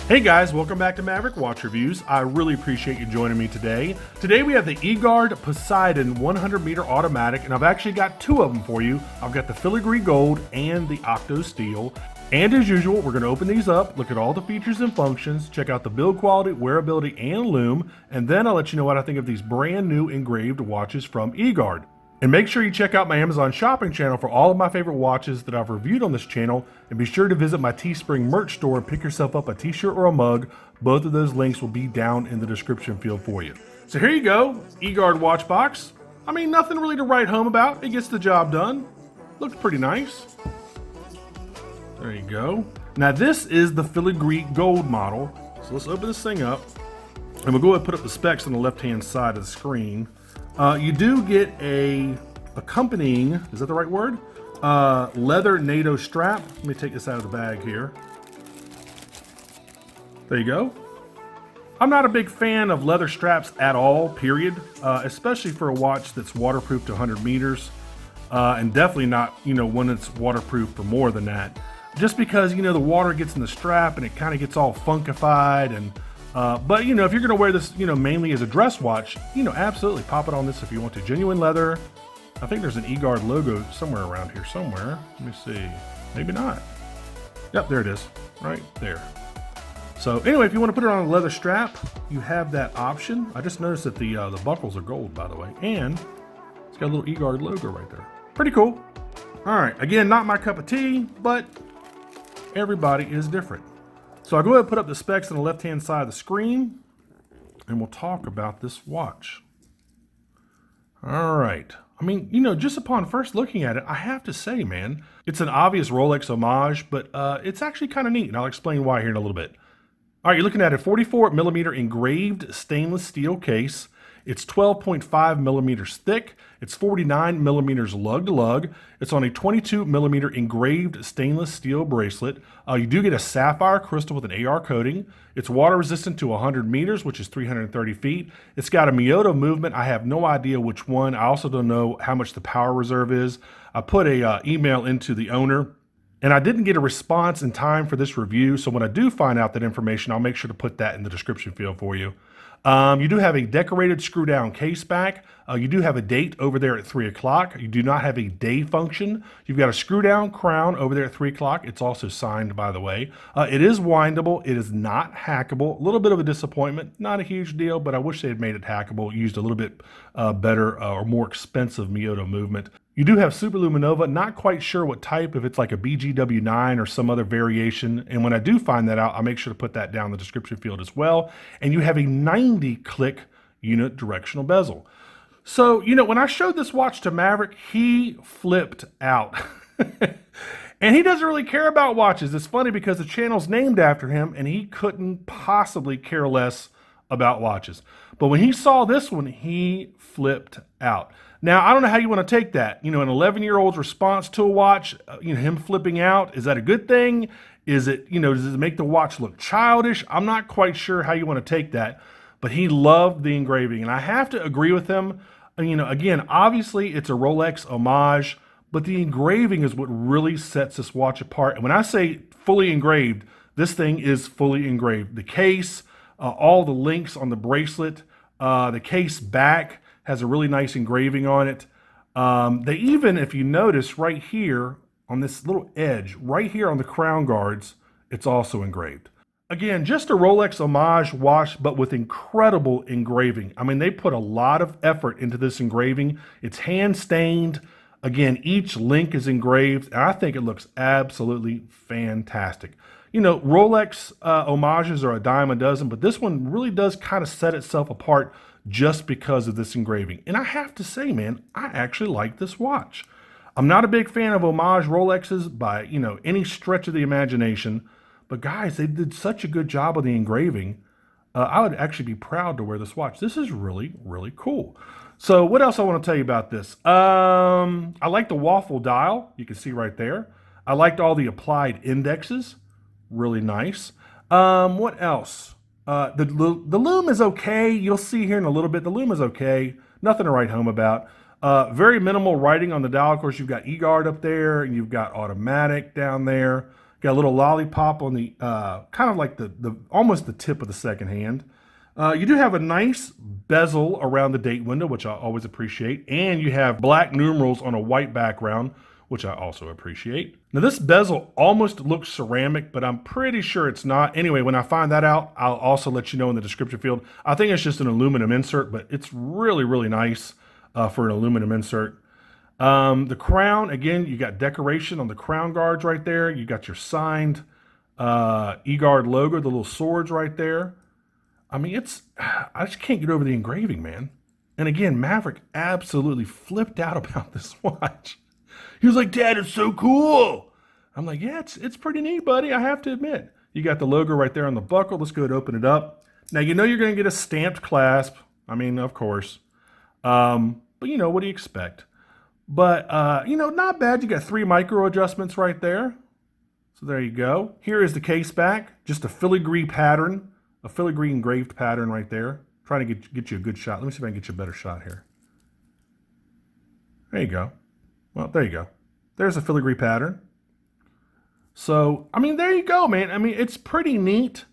Hey guys, welcome back to Maverick Watch Reviews. I really appreciate you joining me today. Today we have the EGARD Poseidon 100 meter automatic, and I've actually got two of them for you. I've got the Filigree Gold and the Octo Steel. And as usual, we're gonna open these up, look at all the features and functions, check out the build quality, wearability, and lume, and then I'll let you know what I think of these brand new engraved watches from EGARD. And make sure you check out my Amazon shopping channel for all of my favorite watches that I've reviewed on this channel, and be sure to visit my Teespring merch store and pick yourself up a t-shirt or a mug. Both of those links will be down in the description field for you. So here you go, EGARD watch box. I mean, nothing really to write home about. It gets the job done. Looks pretty nice. There you go. Now this is the Filigree Gold model. So let's open this thing up, and we'll go ahead and put up the specs on the left-hand side of the screen. You do get a accompanying, is that the right word? Leather NATO strap. Let me take this out of the bag here. There you go. I'm not a big fan of leather straps at all, period. Especially for a watch that's waterproof to 100 meters. And definitely not, one that's waterproof for more than that. Just because, the water gets in the strap and it kind of gets all funkified and but if you're gonna wear this, mainly as a dress watch, absolutely pop it on this if you want to. Genuine leather. I think there's an EGARD logo somewhere around here somewhere. Let me see. Maybe not. Yep, there it is. Right there. So anyway, if you want to put it on a leather strap, you have that option. I just noticed that the buckles are gold, by the way, and it's got a little EGARD logo right there. Pretty cool. All right. Again, not my cup of tea, but everybody is different. So I'll go ahead and put up the specs on the left-hand side of the screen, and we'll talk about this watch. All right. I mean, just upon first looking at it, I have to say, man, it's an obvious Rolex homage, but it's actually kind of neat, and I'll explain why here in a little bit. All right, you're looking at a 44 millimeter engraved stainless steel case. It's 12.5 millimeters thick. It's 49 millimeters lug to lug. It's on a 22 millimeter engraved stainless steel bracelet. You do get a sapphire crystal with an AR coating. It's water resistant to 100 meters, which is 330 feet. It's got a Miyota movement. I have no idea which one. I also don't know how much the power reserve is. I put a email into the owner, and I didn't get a response in time for this review. So when I do find out that information, I'll make sure to put that in the description field for you. You do have a decorated screw down case back. You do have a date over there at 3 o'clock. You do not have a day function. You've got a screw down crown over there at 3 o'clock. It's also signed, by the way. It is windable. It is not hackable. A little bit of a disappointment. Not a huge deal, but I wish they had made it hackable. Used a little bit better or more expensive Miyota movement. You do have Superluminova, not quite sure what type, if it's like a BGW9 or some other variation. And when I do find that out, I'll make sure to put that down in the description field as well. And you have a 90 click unit directional bezel. So, when I showed this watch to Maverick, he flipped out. And he doesn't really care about watches. It's funny because the channel's named after him and he couldn't possibly care less about watches. But when he saw this one, he flipped out. Now, I don't know how you want to take that. An 11-year-old's response to a watch, him flipping out, is that a good thing? Is it, does it make the watch look childish? I'm not quite sure how you want to take that, but he loved the engraving. And I have to agree with him. Again, obviously it's a Rolex homage, but the engraving is what really sets this watch apart. And when I say fully engraved, this thing is fully engraved. The case, all the links on the bracelet, the case back has a really nice engraving on it. They even, if you notice right here on this little edge, right here on the crown guards, it's also engraved. Again, just a Rolex homage watch, but with incredible engraving. I mean, they put a lot of effort into this engraving. It's hand stained. Again, each link is engraved, and I think it looks absolutely fantastic. Rolex homages are a dime a dozen, but this one really does kind of set itself apart just because of this engraving. And I have to say, man, I actually like this watch. I'm not a big fan of homage Rolexes by, any stretch of the imagination, but guys, they did such a good job of the engraving. I would actually be proud to wear this watch. This is really, really cool. So what else I want to tell you about this? I like the waffle dial. You can see right there. I liked all the applied indexes. Really nice. What else? The lume is okay. You'll see here in a little bit. The lume is okay. Nothing to write home about. Very minimal writing on the dial. Of course, you've got EGARD up there, and you've got automatic down there. Got a little lollipop on the, kind of like the almost the tip of the second hand. You do have a nice bezel around the date window, which I always appreciate. And you have black numerals on a white background, which I also appreciate. Now this bezel almost looks ceramic, but I'm pretty sure it's not. Anyway, when I find that out, I'll also let you know in the description field. I think it's just an aluminum insert, but it's really, really nice for an aluminum insert. The crown, again, you got decoration on the crown guards right there. You got your signed EGARD logo, the little swords right there. I mean, I just can't get over the engraving, man. And again, Maverick absolutely flipped out about this watch. He was like, Dad, it's so cool. I'm like, yeah, it's pretty neat, buddy. I have to admit. You got the logo right there on the buckle. Let's go ahead and open it up. Now, you know you're going to get a stamped clasp. I mean, of course. But, you know, what do you expect? But, you know, not bad. You got 3 micro adjustments right there. So there you go. Here is the case back. Just a filigree pattern. A filigree engraved pattern right there. Trying to get you a good shot. Let me see if I can get you a better shot here. There you go. Well, there you go. There's a filigree pattern. So, I mean, there you go, man. I mean, it's pretty neat.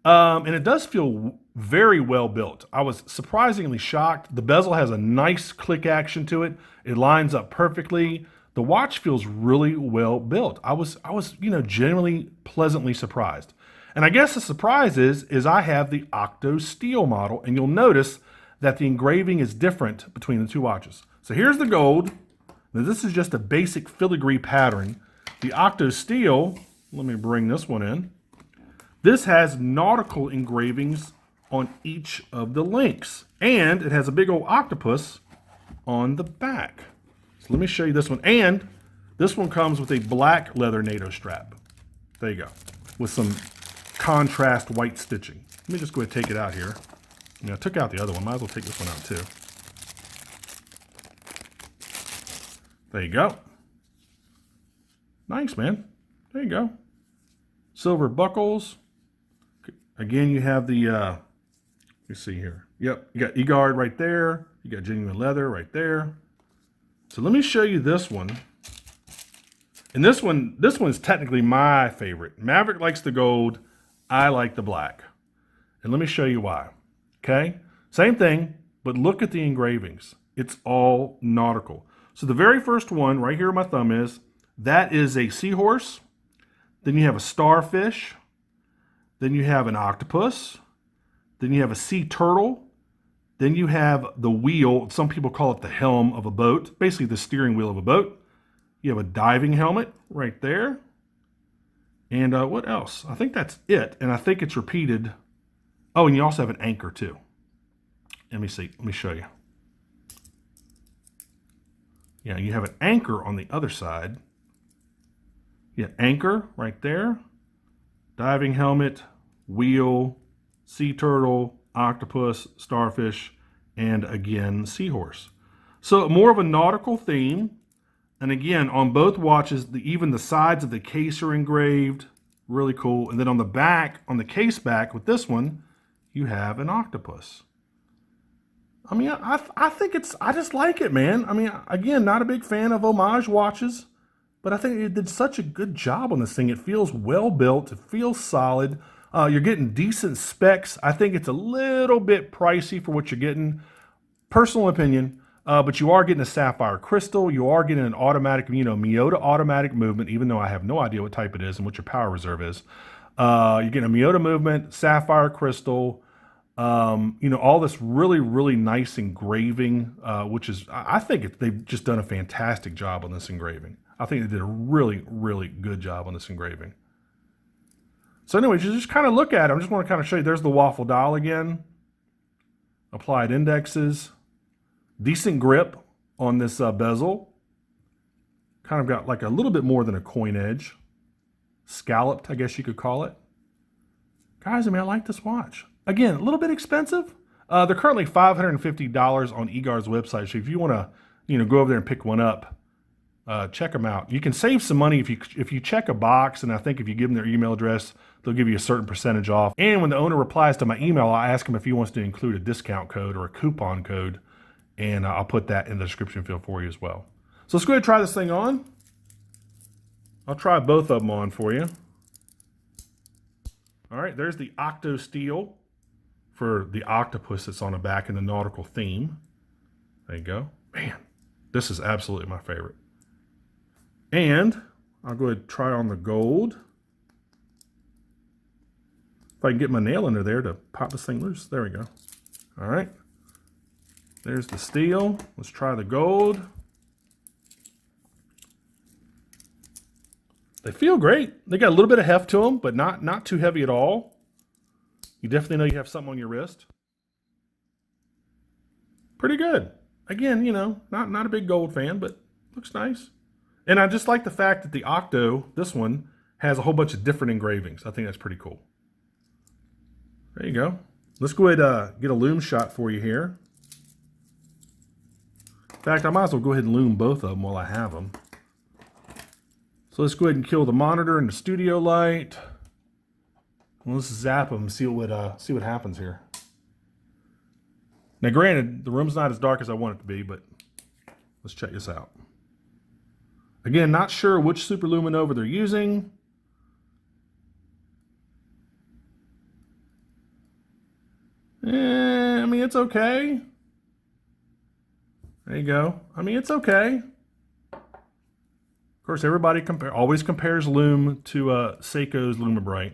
And it does feel very well built. I was surprisingly shocked. The bezel has a nice click action to it. It lines up perfectly. The watch feels really well built. I was, you know, genuinely pleasantly surprised. And I guess the surprise is I have the Octo steel model, and you'll notice that the engraving is different between the two watches. So here's the gold. Now this is just a basic filigree pattern. The Octo steel, let me bring this one in. This has nautical engravings on each of the links, and it has a big old octopus on the back. So let me show you this one. And this one comes with a black leather NATO strap. There you go, with some contrast white stitching. Let me just go ahead and take it out here. I mean, I took out the other one. Might as well take this one out too. There you go. Nice, man. There you go. Silver buckles. Again, you have the, let me see here. Yep, you got EGARD right there. You got genuine leather right there. So let me show you this one. And this one's technically my favorite. Maverick likes the gold. I like the black. And let me show you why. Okay? Same thing, but look at the engravings. It's all nautical. So the very first one, right here where my thumb is, that is a seahorse. Then you have a starfish. Then you have an octopus. Then you have a sea turtle. Then you have the wheel. Some people call it the helm of a boat. Basically the steering wheel of a boat. You have a diving helmet right there. And what else? I think that's it. And I think it's repeated. Oh, and you also have an anchor too. Let me see. Let me show you. Yeah, you have an anchor on the other side. Yeah, anchor right there. Diving helmet, wheel, sea turtle, octopus, starfish, and again, seahorse. So more of a nautical theme. And again, on both watches, even the sides of the case are engraved. Really cool. And then on the back, on the case back with this one, you have an octopus. I mean, I think I just like it, man. I mean, again, not a big fan of homage watches, but I think it did such a good job on this thing. It feels well built. It feels solid. You're getting decent specs. I think it's a little bit pricey for what you're getting. Personal opinion. But you are getting a sapphire crystal. You are getting an automatic, you know, Miyota automatic movement, even though I have no idea what type it is and what your power reserve is. You're getting a Miyota movement, sapphire crystal, you know, all this really, really nice engraving, which is, I think they've just done a fantastic job on this engraving. I think they did a really, really good job on this engraving. So anyways, you just kind of look at it. I just want to kind of show you, there's the waffle dial again. Applied indexes. Decent grip on this bezel. Kind of got like a little bit more than a coin edge. Scalloped, I guess you could call it. Guys, I mean, I like this watch. Again, a little bit expensive. They're currently $550 on EGARD's website. So if you want to, you know, go over there and pick one up, check them out. You can save some money if you check a box, and I think if you give them their email address, they'll give you a certain percentage off. And when the owner replies to my email, I ask him if he wants to include a discount code or a coupon code, and I'll put that in the description field for you as well. So let's go ahead and try this thing on. I'll try both of them on for you. All right, there's the Octo steel for the octopus that's on the back in the nautical theme. There you go. Man, this is absolutely my favorite. And I'll go ahead and try on the gold. If I can get my nail under there to pop this thing loose. There we go. All right. There's the steel. Let's try the gold. They feel great. They got a little bit of heft to them, but not too heavy at all. You definitely know you have something on your wrist. Pretty good. Again, you know, not a big gold fan, but looks nice. And I just like the fact that the Octo, this one, has a whole bunch of different engravings. I think that's pretty cool. There you go. Let's go ahead get a loom shot for you here. In fact, I might as well go ahead and loom both of them while I have them. So let's go ahead and kill the monitor and the studio light. Well, let's zap them and see what happens here. Now, granted, the room's not as dark as I want it to be, but let's check this out. Again, not sure which Superluminova they're using. I mean, it's okay. There you go. I mean, it's okay. Of course, everybody always compares Loom to Seiko's Lumibright,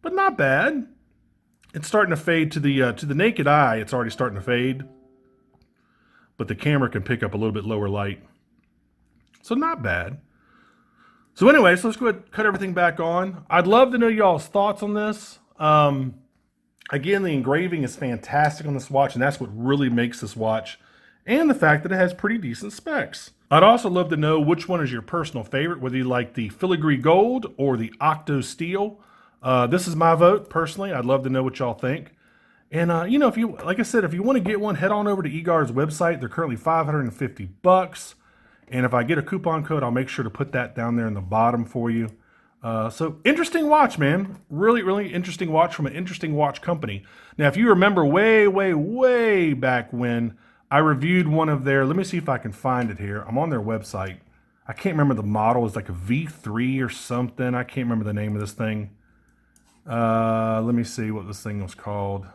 but not bad. It's starting to fade to the naked eye. It's already starting to fade, but the camera can pick up a little bit lower light, so not bad. So anyway, so let's go ahead and cut everything back on. I'd love to know y'all's thoughts on this. Again, the engraving is fantastic on this watch, and that's what really makes this watch, and the fact that it has pretty decent specs. I'd also love to know which one is your personal favorite, whether you like the Filigree Gold or the Octo Steel. This is my vote, personally. I'd love to know what y'all think. And, you know, like I said, if you want to get one, head on over to EGARD's website. They're currently $550. And if I get a coupon code, I'll make sure to put that down there in the bottom for you. So interesting watch, man. Really, really interesting watch from an interesting watch company. Now, if you remember way back when I reviewed one of their, let me see if I can find it here. I'm on their website. I can't remember the model. It's like a V3 or something. I can't remember the name of this thing. Let me see what this thing was called.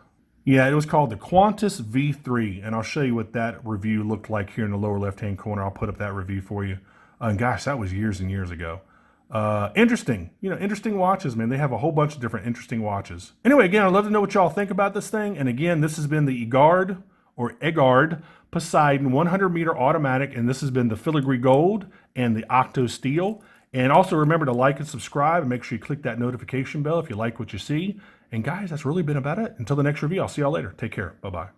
Yeah, it was called the Qantas V3, and I'll show you what that review looked like here in the lower left-hand corner. I'll put up that review for you. And gosh, that was years and years ago. Interesting. You know, interesting watches, man. They have a whole bunch of different interesting watches. Anyway, again, I'd love to know what y'all think about this thing. And again, this has been the EGARD or Égard Poseidon 100-meter automatic, and this has been the Filigree Gold and the Octo Steel. And also remember to like and subscribe, and make sure you click that notification bell if you like what you see. And guys, that's really been about it. Until the next review, I'll see y'all later. Take care. Bye-bye.